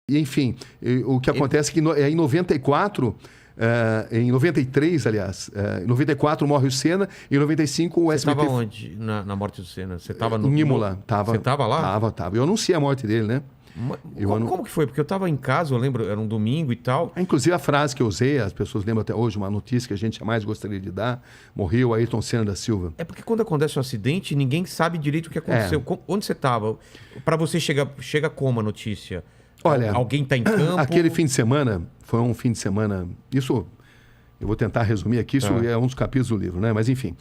E, enfim, o que acontece é que em 94, em 93, aliás, em 94 morre o Senna, em 95 o SBT... Você estava onde na morte do Senna? Você estava no... Em Imola. Você estava lá? Tava. Eu anunciei a morte dele, né? Como que foi? Porque eu estava em casa, eu lembro, era um domingo e tal. Inclusive a frase que eu usei, as pessoas lembram até hoje, uma notícia que a gente jamais gostaria de dar, morreu Ayrton Senna da Silva. É porque quando acontece um acidente, ninguém sabe direito o que aconteceu. Onde você estava? Para você chega como a notícia? Olha, alguém está em campo? Aquele fim de semana, foi um fim de semana... Isso, eu vou tentar resumir aqui, isso é um dos capítulos do livro, né? Mas enfim,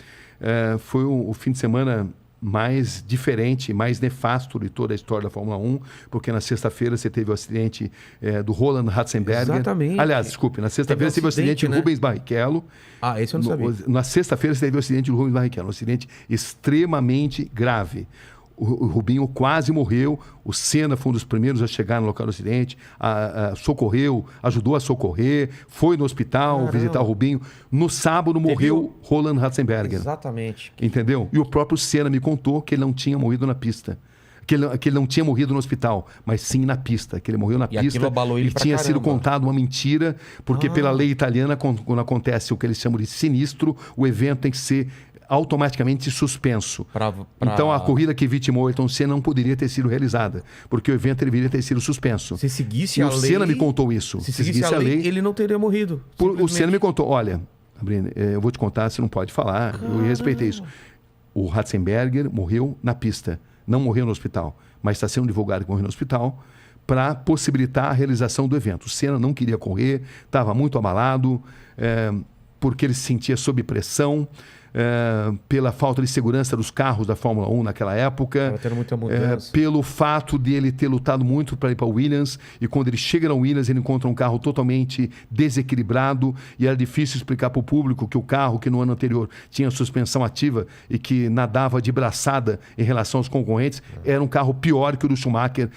foi o fim de semana mais diferente, mais nefasto de toda a história da Fórmula 1, porque na sexta-feira você teve o acidente do Roland Ratzenberger. Exatamente. Aliás, desculpe, na sexta-feira você teve o acidente do Rubens Barrichello. Ah, esse eu não sabia. Na sexta-feira você teve o acidente do Rubens Barrichello, um acidente extremamente grave. O Rubinho quase morreu, o Senna foi um dos primeiros a chegar no local do acidente, socorreu, ajudou a socorrer, foi no hospital visitar o Rubinho. No sábado morreu Roland Ratzenberger. Exatamente. Entendeu? E o próprio Senna me contou que ele não tinha morrido na pista. Que ele não tinha morrido no hospital, mas sim na pista. Que ele morreu na pista e tinha sido contado uma mentira, porque pela lei italiana, quando acontece o que eles chamam de sinistro, o evento tem que ser automaticamente suspenso. Então a corrida que vitimou Ayrton Senna não poderia ter sido realizada, porque o evento deveria ter sido suspenso. Se seguisse a lei... O Senna me contou isso. Se seguisse a lei, ele não teria morrido. O Senna me contou, olha, Sabrina, eu vou te contar, você não pode falar, eu respeitei isso. O Ratzenberger morreu na pista, não morreu no hospital, mas está sendo divulgado que morreu no hospital para possibilitar a realização do evento. O Senna não queria correr, estava muito abalado, porque ele se sentia sob pressão, pela falta de segurança dos carros da Fórmula 1 naquela época, pelo fato de ele ter lutado muito para ir para o Williams, e quando ele chega na Williams ele encontra um carro totalmente desequilibrado, e era difícil explicar para o público que o carro que no ano anterior tinha suspensão ativa e que nadava de braçada em relação aos concorrentes, era um carro pior que o do Schumacher,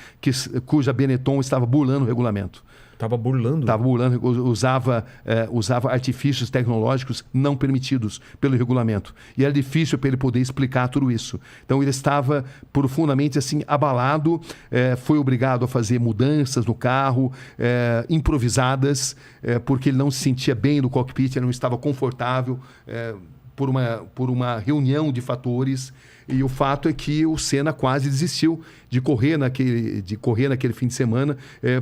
cuja Benetton estava burlando o regulamento. Estava burlando? Estava burlando, usava artifícios tecnológicos não permitidos pelo regulamento. E era difícil para ele poder explicar tudo isso. Então ele estava profundamente assim, abalado, foi obrigado a fazer mudanças no carro, improvisadas, porque ele não se sentia bem no cockpit, ele não estava confortável por uma reunião de fatores. E o fato é que o Senna quase desistiu de correr naquele fim de semana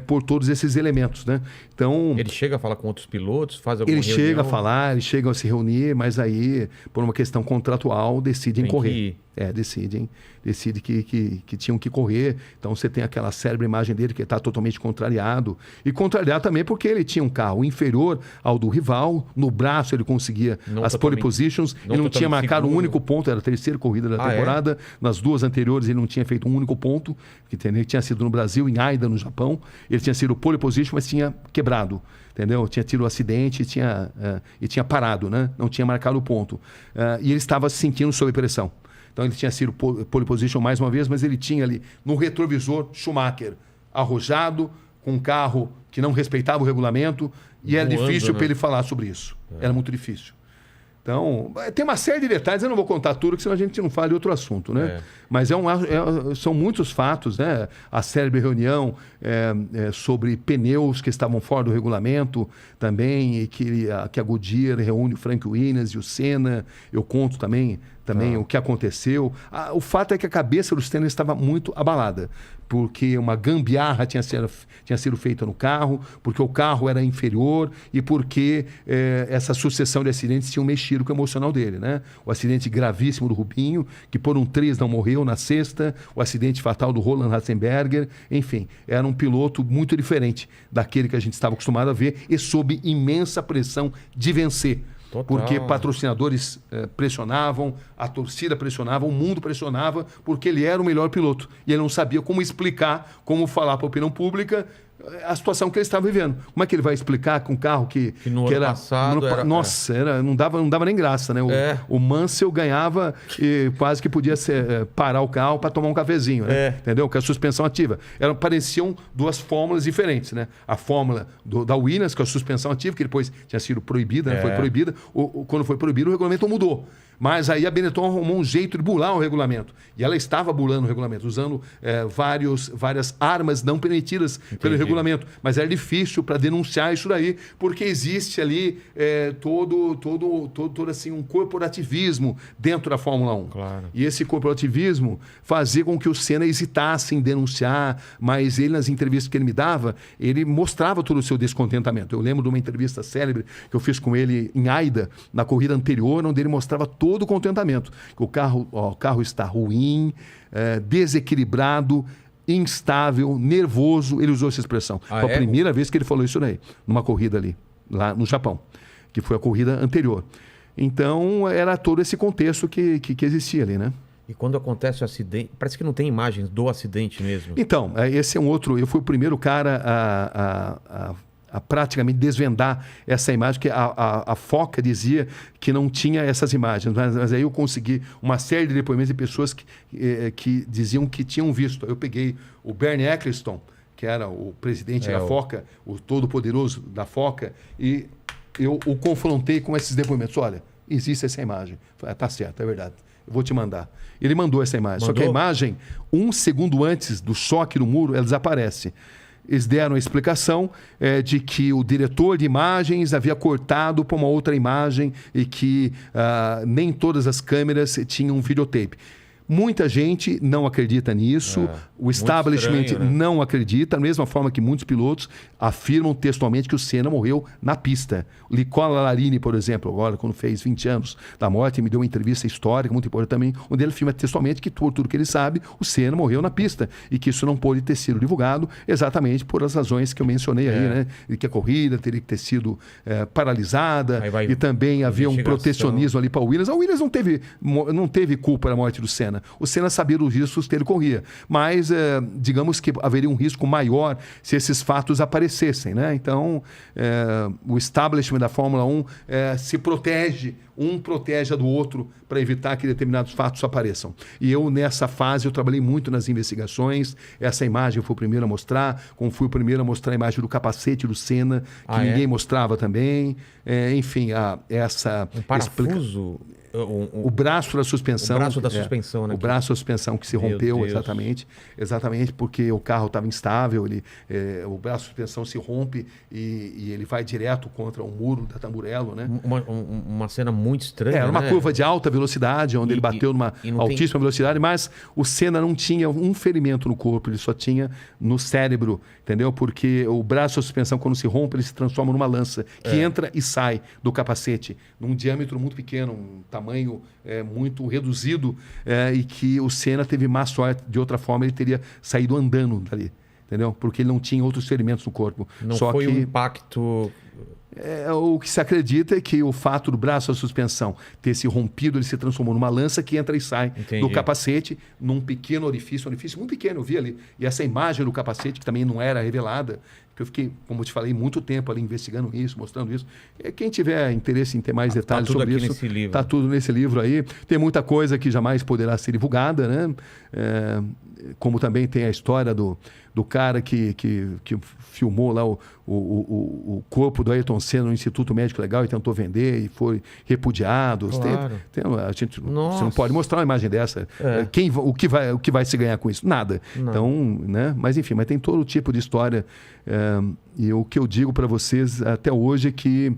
por todos esses elementos, né? Então, ele chega a falar com outros pilotos, faz alguma reunião? Chega a falar, eles chegam a se reunir, mas aí, por uma questão contratual, decidem correr. Decidem que tinham que correr. Então você tem aquela célebre imagem dele que está totalmente contrariado. E contrariado também porque ele tinha um carro inferior ao do rival. No braço ele conseguia as pole positions. Ele não tinha marcado um único ponto, era a terceira corrida da temporada. Nas duas anteriores ele não tinha feito um único ponto, que tinha sido no Brasil, em Aida, no Japão. Ele tinha sido pole position, mas tinha quebrado. Entendeu? Tinha tido um acidente e tinha parado, né? Não tinha marcado o ponto. E ele estava se sentindo sob pressão. Então ele tinha sido pole position mais uma vez, mas ele tinha ali no retrovisor Schumacher arrojado, com um carro que não respeitava o regulamento, e era difícil para ele falar sobre isso. Era muito difícil. Então, tem uma série de detalhes, eu não vou contar tudo, porque senão a gente não fala de outro assunto, né? Mas são muitos fatos, né? A célebre reunião sobre pneus que estavam fora do regulamento também, e que a Goodyear reúne o Frank Williams e o Senna. Eu conto também o que aconteceu. O fato é que a cabeça do Senna estava muito abalada, porque uma gambiarra tinha sido feita no carro, porque o carro era inferior e porque essa sucessão de acidentes tinha mexido com o emocional dele, né? O acidente gravíssimo do Rubinho, que por um triz não morreu na sexta, o acidente fatal do Roland Ratzenberger, enfim, era um piloto muito diferente daquele que a gente estava acostumado a ver e sob imensa pressão de vencer. Total. Porque patrocinadores pressionavam, a torcida pressionava, o mundo pressionava, porque ele era o melhor piloto. E ele não sabia como explicar, como falar para a opinião pública a situação que ele estava vivendo. Como é que ele vai explicar com um carro que no ano passado não dava nem graça, né? O Mansell ganhava e quase que podia parar o carro para tomar um cafezinho, né? Entendeu? Com a suspensão ativa. Pareciam duas fórmulas diferentes, né? A fórmula da Williams, com a suspensão ativa, que depois tinha sido proibida, né? Foi proibida. Quando foi proibido, o regulamento mudou. Mas aí a Benetton arrumou um jeito de burlar o regulamento. E ela estava burlando o regulamento, usando várias armas não permitidas pelo regulamento. Mas era difícil para denunciar isso daí, porque existe ali todo assim, um corporativismo dentro da Fórmula 1. Claro. E esse corporativismo fazia com que o Senna hesitasse em denunciar, mas ele, nas entrevistas que ele me dava, ele mostrava todo o seu descontentamento. Eu lembro de uma entrevista célebre que eu fiz com ele em Aida, na corrida anterior, onde ele mostrava todo o contentamento. Que o carro está ruim, desequilibrado, instável, nervoso. Ele usou essa expressão. Foi a primeira vez que ele falou isso daí, numa corrida ali, lá no Japão, que foi a corrida anterior. Então, era todo esse contexto que existia ali, né? E quando acontece o acidente, parece que não tem imagens do acidente mesmo. Então, esse é um outro... Eu fui o primeiro cara a praticamente desvendar essa imagem, que a Foca dizia que não tinha essas imagens, mas aí eu consegui uma série de depoimentos de pessoas que diziam que tinham visto. Eu peguei o Bernie Ecclestone, que era o presidente da Foca, o todo-poderoso da Foca, e eu o confrontei com esses depoimentos. Olha, existe essa imagem. Falei, tá certo, é verdade. Eu vou te mandar. Ele mandou essa imagem. Só que a imagem, 1 segundo antes do choque no muro, ela desaparece. Eles deram a explicação de que o diretor de imagens havia cortado para uma outra imagem e que nem todas as câmeras tinham videotape. Muita gente não acredita nisso, o establishment estranho, né? Não acredita, da mesma forma que muitos pilotos afirmam textualmente que o Senna morreu na pista. O Nicola Larini, por exemplo, agora quando fez 20 anos da morte, me deu uma entrevista histórica, muito importante também, onde ele afirma textualmente que, por tudo que ele sabe, o Senna morreu na pista e que isso não pôde ter sido divulgado exatamente por as razões que eu mencionei aí, né? E que a corrida teria que ter sido paralisada e também havia um protecionismo ali para o Williams. A Williams não teve culpa da morte do Senna. O Senna sabia dos riscos que ele corria, mas digamos que haveria um risco maior se esses fatos aparecessem, né? Então, o establishment da Fórmula 1 se protege, um protege a do outro para evitar que determinados fatos apareçam. E eu, nessa fase, eu trabalhei muito nas investigações. Essa imagem eu fui o primeiro a mostrar, como fui o primeiro a mostrar a imagem do capacete do Senna, que ninguém mostrava também. Enfim, essa... Um parafuso... O braço da suspensão. O braço da suspensão, né? O braço da suspensão que se rompeu, exatamente porque o carro estava instável, o braço da suspensão se rompe e ele vai direto contra o muro da Tamburello, né? Uma cena muito estranha, Era uma curva de alta velocidade, onde ele bateu numa altíssima velocidade, mas o Senna não tinha um ferimento no corpo, ele só tinha no cérebro, entendeu? Porque o braço da suspensão, quando se rompe, ele se transforma numa lança, que entra e sai do capacete, num diâmetro muito pequeno, um tamanho muito reduzido, e que o Senna teve má sorte. De outra forma, ele teria saído andando dali, entendeu? Porque ele não tinha outros ferimentos no corpo. Não foi um impacto... O que se acredita é que o fato do braço da suspensão ter se rompido, ele se transformou numa lança que entra e sai do capacete, num pequeno orifício muito pequeno, eu vi ali. E essa imagem do capacete, que também não era revelada, que eu fiquei, como eu te falei, muito tempo ali investigando isso, mostrando isso. Quem tiver interesse em ter mais detalhes sobre isso, está tudo nesse livro aí. Tem muita coisa que jamais poderá ser divulgada, né? Como também tem a história do cara que filmou lá o corpo do Ayrton Senna no Instituto Médico Legal e tentou vender e foi repudiado. Claro. Você não pode mostrar uma imagem dessa. O que vai se ganhar com isso? Nada. Não. Então, né? Mas enfim, mas tem todo tipo de história. E o que eu digo para vocês até hoje é que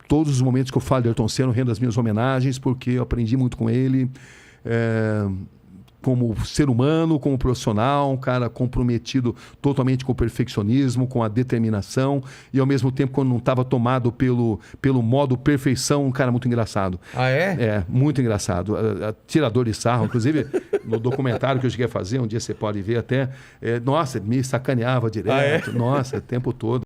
todos os momentos que eu falo de Ayrton Senna, eu rendo as minhas homenagens, porque eu aprendi muito com ele. Como ser humano, como profissional, um cara comprometido totalmente com o perfeccionismo, com a determinação e, ao mesmo tempo, quando não estava tomado pelo modo perfeição, um cara muito engraçado. Ah, é? Muito engraçado. Tirador de sarro. Inclusive, no documentário que eu cheguei a fazer, um dia você pode ver até, nossa, me sacaneava direto. Nossa, o tempo todo.